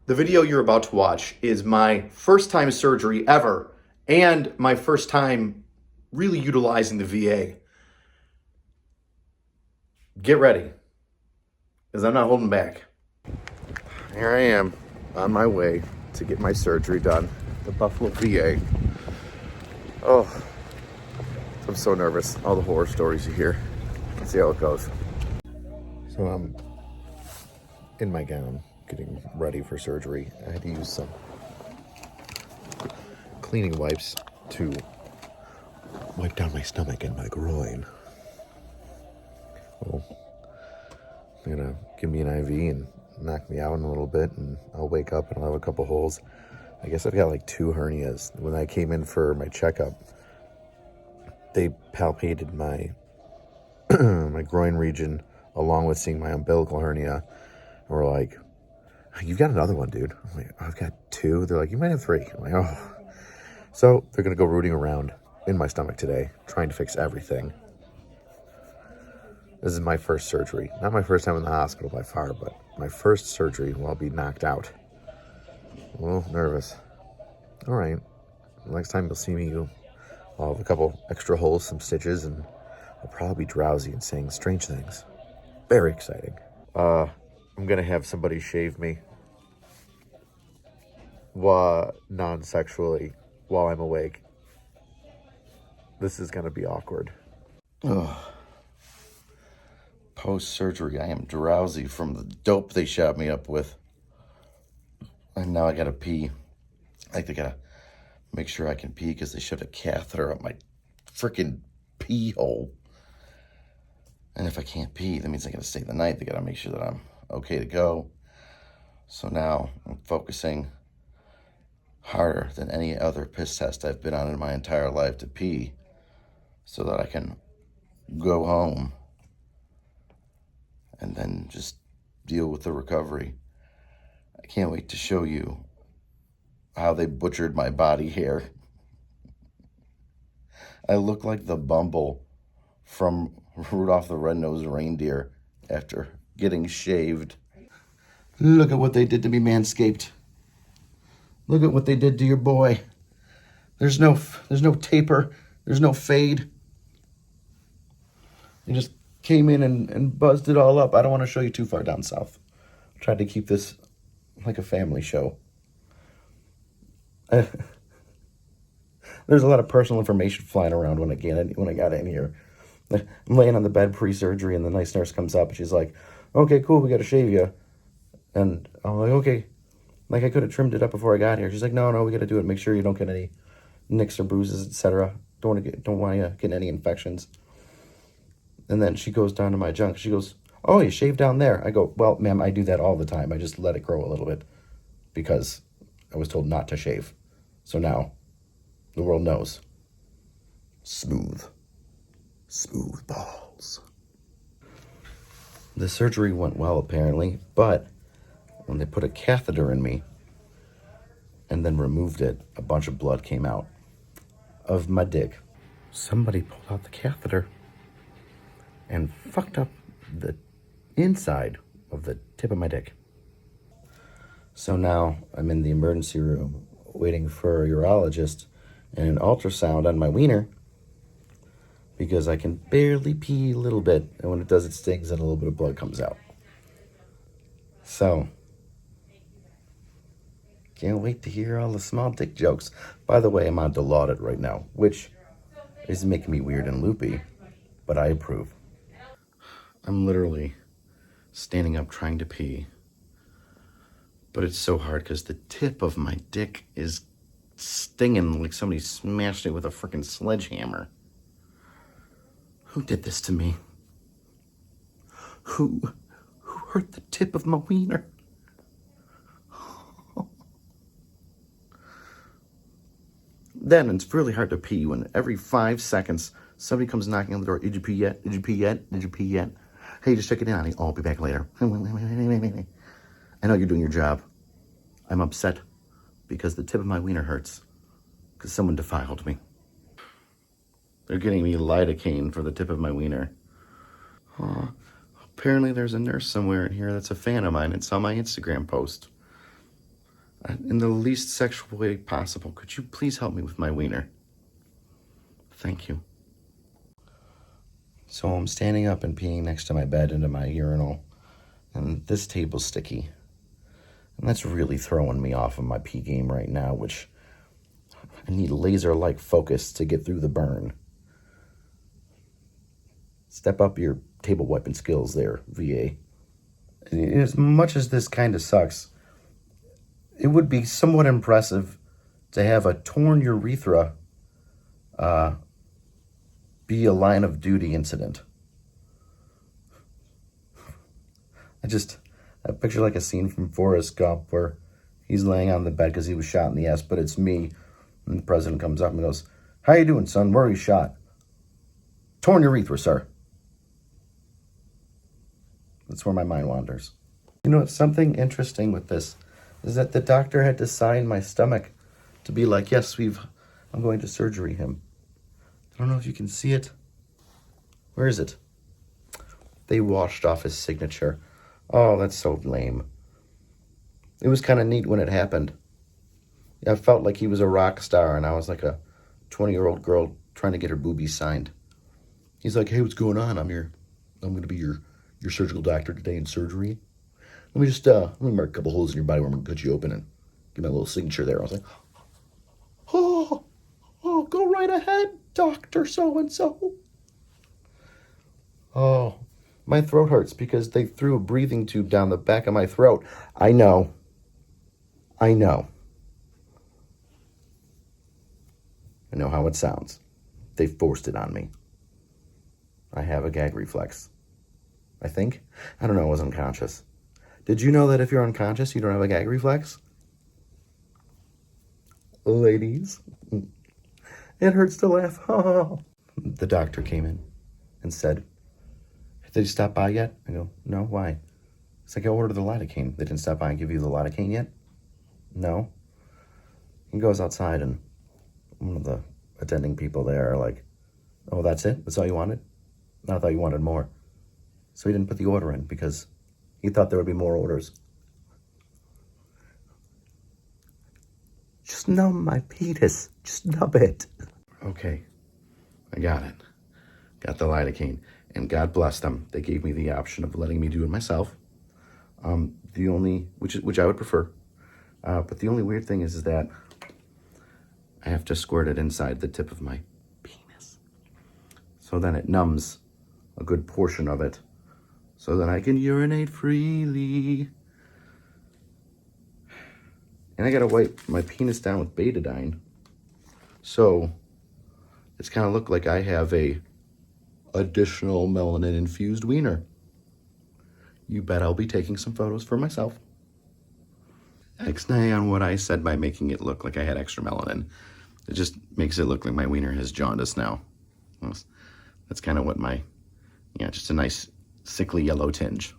The video you're about to watch is my first time surgery ever and my first time really utilizing the VA. Get ready, because I'm not holding back. Here I am on my way to get my surgery done, the Buffalo VA. Oh, I'm so nervous. All the horror stories you hear. Let's see how it goes. So I'm in my gown, getting ready for surgery. I had to use some cleaning wipes to wipe down my stomach and my groin. Well, they're gonna give me an IV and knock me out in a little bit, and I'll wake up and I'll have a couple holes. I guess I've got like 2 hernias. When I came in for my checkup, they palpated my my groin region along with seeing my umbilical hernia, and we're like, "You've got another one, dude." I'm like, "I've got 2." They're like, "You might have 3." I'm like, "Oh." So they're gonna go rooting around in my stomach today, trying to fix everything. This is my first surgery. Not my first time in the hospital by far, but my first surgery while I'll be knocked out. A little nervous. All right. Next time you'll see me, I'll have a couple extra holes, some stitches, and I'll probably be drowsy and saying strange things. Very exciting. I'm gonna have somebody shave me non-sexually while I'm awake. This is gonna be awkward. Post-surgery, I am drowsy from the dope they shot me up with. And now I gotta pee. Like, they gotta make sure I can pee because they shoved a catheter up my freaking pee hole. And if I can't pee, that means I gotta stay the night. They gotta make sure that I'm okay to go. So now I'm focusing harder than any other piss test I've been on in my entire life to pee so that I can go home and then just deal with the recovery. I can't wait to show you how they butchered my body hair. I look like the Bumble from Rudolph the Red-Nosed Reindeer after getting shaved. Look at what they did to me, Manscaped. Look at what they did to your boy. There's no taper. There's no fade. They just came in and buzzed it all up. I don't want to show you too far down south. I tried to keep this like a family show. There's a lot of personal information flying around when I got in here. I'm laying on the bed pre-surgery, and the nice nurse comes up, and she's like, "Okay, cool, we got to shave you." And I'm like, "Okay." Like, I could have trimmed it up before I got here. She's like, no, we got to do it. Make sure you don't get any nicks or bruises, etc. Don't want you getting any infections. And then she goes down to my junk. She goes, "Oh, you shaved down there." I go, "Well, ma'am, I do that all the time. I just let it grow a little bit because I was told not to shave. So now the world knows. Smooth balls." The surgery went well, apparently, but when they put a catheter in me and then removed it, a bunch of blood came out of my dick. Somebody pulled out the catheter and fucked up the inside of the tip of my dick. So now I'm in the emergency room waiting for a urologist and an ultrasound on my wiener because I can barely pee a little bit, and when it does, it stings and a little bit of blood comes out. So can't wait to hear all the small dick jokes. By the way, I'm on Dilaudid right now, which is making me weird and loopy, but I approve. I'm literally standing up trying to pee, but it's so hard because the tip of my dick is stinging like somebody smashed it with a freaking sledgehammer. Who did this to me? Who hurt the tip of my wiener? Then it's really hard to pee when every 5 seconds somebody comes knocking on the door. "Did you pee yet? Did you pee yet? Did you pee yet? Hey, just check it in, honey. I'll be back later." I know you're doing your job. I'm upset because the tip of my wiener hurts because someone defiled me. They're getting me lidocaine for the tip of my wiener. Apparently there's a nurse somewhere in here that's a fan of mine and saw my Instagram post. in the least sexual way possible. Could you please help me with my wiener? Thank you. So I'm standing up and peeing next to my bed into my urinal, and this table's sticky. And that's really throwing me off of my pee game right now, which I need laser-like focus to get through the burn. Step up your table wiping skills there, VA. And as much as this kind of sucks, it would be somewhat impressive to have a torn urethra be a line of duty incident. I picture like a scene from Forrest Gump where he's laying on the bed because he was shot in the ass, but it's me. And the president comes up and goes, "How you doing, son? Where are you shot?" "Torn urethra, sir." That's where my mind wanders. You know, something interesting with this is that the doctor had to sign my stomach to be like, yes, I'm going to surgery him. I don't know if you can see it. Where is it? They washed off his signature. Oh, that's so lame. It was kind of neat when it happened. I felt like he was a rock star, and I was like a 20-year-old girl trying to get her boobies signed. He's like, "Hey, what's going on? I'm going to be your surgical doctor today in surgery. Let me mark a couple holes in your body where I'm going to cut you open and get my little signature there." I was like, oh, go right ahead, Dr. So-and-so. Oh, my throat hurts because they threw a breathing tube down the back of my throat. I know. I know how it sounds. They forced it on me. I have a gag reflex. I think. I don't know, I was unconscious. Did you know that if you're unconscious, you don't have a gag reflex? Ladies, it hurts to laugh. Oh. The doctor came in and said, "Did you stop by yet?" I go, "No, why?" It's like, "I ordered the lidocaine. They didn't stop by and give you the lidocaine yet?" "No." He goes outside, and one of the attending people there are like, "Oh, that's it? That's all you wanted?" "No, I thought you wanted more." So he didn't put the order in because he thought there would be more orders. Just numb my penis. Just numb it. Okay, I got it. Got the lidocaine. And God bless them. They gave me the option of letting me do it myself. Which I would prefer. But the only weird thing is that I have to squirt it inside the tip of my penis. So then it numbs a good portion of it. So that I can urinate freely. And I gotta wipe my penis down with betadine. So it's gonna look like I have a additional melanin infused wiener. You bet I'll be taking some photos for myself. X-nay on what I said by making it look like I had extra melanin. It just makes it look like my wiener has jaundice now. That's kind of what just a nice sickly yellow tinge.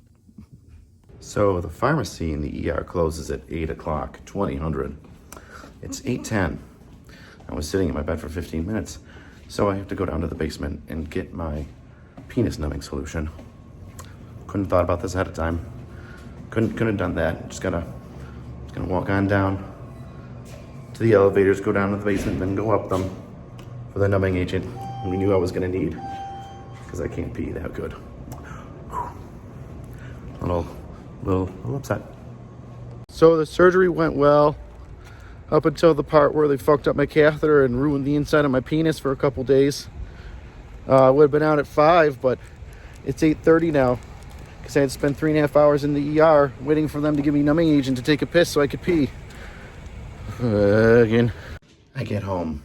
So the pharmacy in the ER closes at 8 o'clock, 2000. It's 8:10. I was sitting in my bed for 15 minutes, so I have to go down to the basement and get my penis numbing solution. Couldn't have thought about this ahead of time. Couldn't have done that. Just gonna walk on down to the elevators, go down to the basement, then go up them for the numbing agent we knew I was gonna need, because I can't pee that good. A little upset. So the surgery went well up until the part where they fucked up my catheter and ruined the inside of my penis for a couple days. I would have been out at 5, but it's 8:30 now because I had spent 3.5 hours in the ER waiting for them to give me numbing agent to take a piss so I could pee. Again. I get home.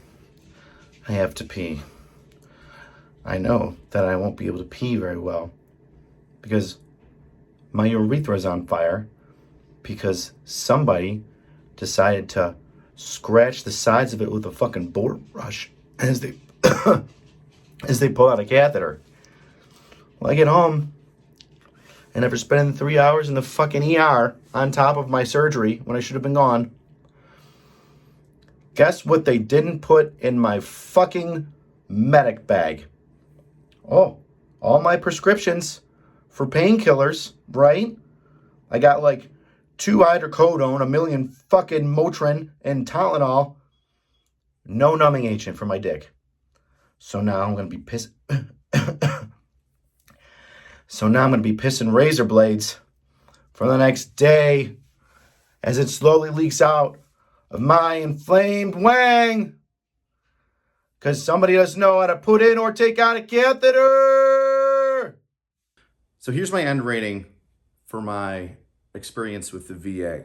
I have to pee. I know that I won't be able to pee very well because my urethra is on fire because somebody decided to scratch the sides of it with a fucking board brush as they pull out a catheter. Well, I get home, and after spending 3 hours in the fucking ER on top of my surgery when I should have been gone, guess what they didn't put in my fucking medic bag? Oh, all my prescriptions for painkillers, right? I got like 2 hydrocodone, a million fucking Motrin, and Tylenol. No numbing agent for my dick. So now I'm going to be pissing. So now I'm going to be pissing razor blades for the next day as it slowly leaks out of my inflamed wang. Because somebody doesn't know how to put in or take out a catheter. So here's my end rating for my experience with the VA.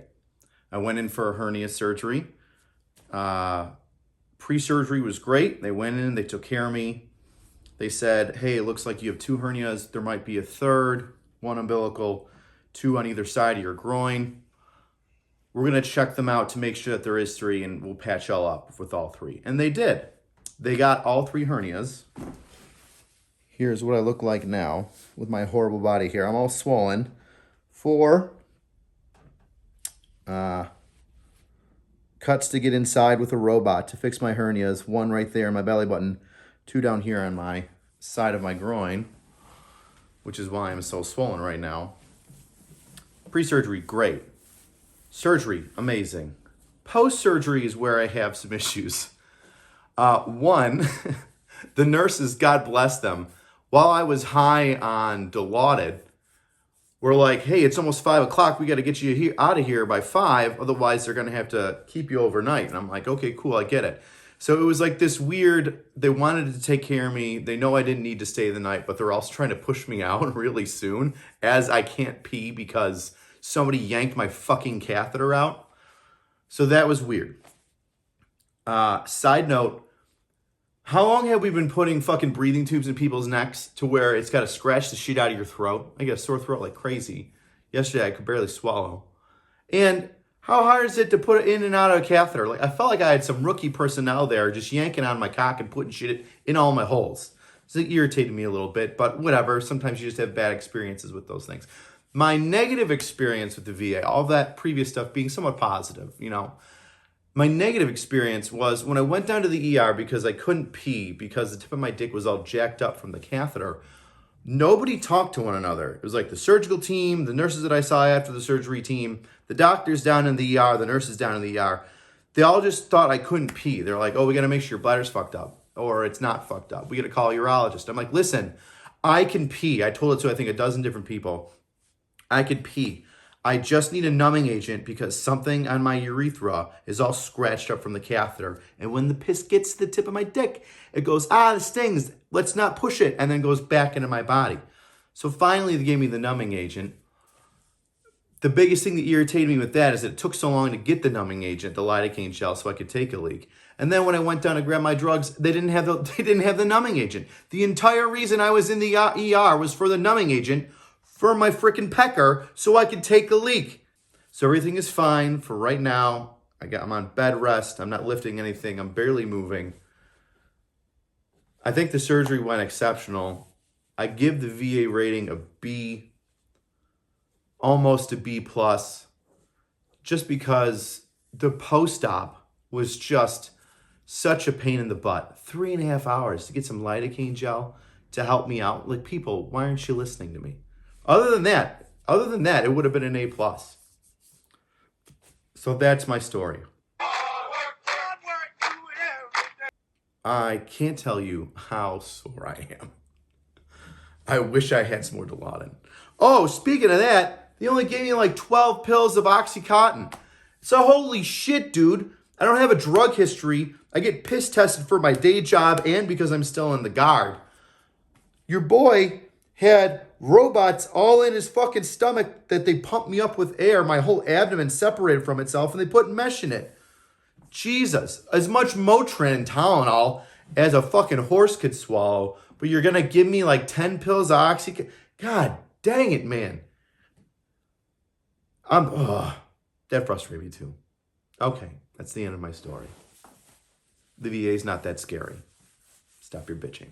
I went in for a hernia surgery. Pre-surgery was great. They went in, they took care of me. They said, hey, it looks like you have 2 hernias. There might be a third, 1 umbilical, 2 on either side of your groin. We're going to check them out to make sure that there is 3, and we'll patch y'all up with all 3. And they did. They got all 3 hernias. Here's what I look like now with my horrible body here. I'm all swollen. 4 cuts to get inside with a robot to fix my hernias. 1 right there in my belly button. 2 down here on my side of my groin, which is why I'm so swollen right now. Pre-surgery, great. Surgery, amazing. Post-surgery is where I have some issues. 1, the nurses, God bless them, while I was high on Dilaudid, were like, hey, it's almost 5 o'clock. We got to get you out of here by 5. Otherwise, they're going to have to keep you overnight. And I'm like, okay, cool, I get it. So it was like this weird, they wanted to take care of me. They know I didn't need to stay the night, but they're also trying to push me out really soon as I can't pee because somebody yanked my fucking catheter out. So that was weird. Side note, how long have we been putting fucking breathing tubes in people's necks to where it's got to scratch the shit out of your throat? I get a sore throat like crazy. Yesterday, I could barely swallow. And how hard is it to put it in and out of a catheter? Like, I felt like I had some rookie personnel there just yanking on my cock and putting shit in all my holes. So it irritated me a little bit, but whatever. Sometimes you just have bad experiences with those things. My negative experience with the VA, all that previous stuff being somewhat positive, you know. My negative experience was when I went down to the ER because I couldn't pee because the tip of my dick was all jacked up from the catheter. Nobody talked to one another. It was like the surgical team, the nurses that I saw after the surgery team, the doctors down in the ER, the nurses down in the ER. They all just thought I couldn't pee. They're like, oh, we got to make sure your bladder's fucked up or it's not fucked up. We got to call a urologist. I'm like, listen, I can pee. I told it to, I think, a dozen different people. I could pee. I just need a numbing agent because something on my urethra is all scratched up from the catheter. And when the piss gets to the tip of my dick, it goes, this stings. Let's not push it. And then goes back into my body. So finally, they gave me the numbing agent. The biggest thing that irritated me with that is that it took so long to get the numbing agent, the lidocaine gel, so I could take a leak. And then when I went down to grab my drugs, they didn't have the numbing agent. The entire reason I was in the ER was for the numbing agent for my freaking pecker so I could take a leak. So everything is fine for right now. I'm on bed rest. I'm not lifting anything. I'm barely moving. I think the surgery went exceptional. I give the VA rating a B, almost a B+, just because the post-op was just such a pain in the butt. 3.5 hours to get some lidocaine gel to help me out. Like, people, why aren't you listening to me? Other than that, it would have been an A+. So that's my story. I can't tell you how sore I am. I wish I had some more Dilaudid. Oh, speaking of that, they only gave me like 12 pills of Oxycontin. So holy shit, dude. I don't have a drug history. I get piss tested for my day job and because I'm still in the Guard. Your boy had robots all in his fucking stomach that they pumped me up with air. My whole abdomen separated from itself and they put mesh in it. Jesus. As much Motrin and Tylenol as a fucking horse could swallow, but you're going to give me like 10 pills of Oxycontin? God dang it, man. That frustrated me too. Okay, that's the end of my story. The VA's not that scary. Stop your bitching.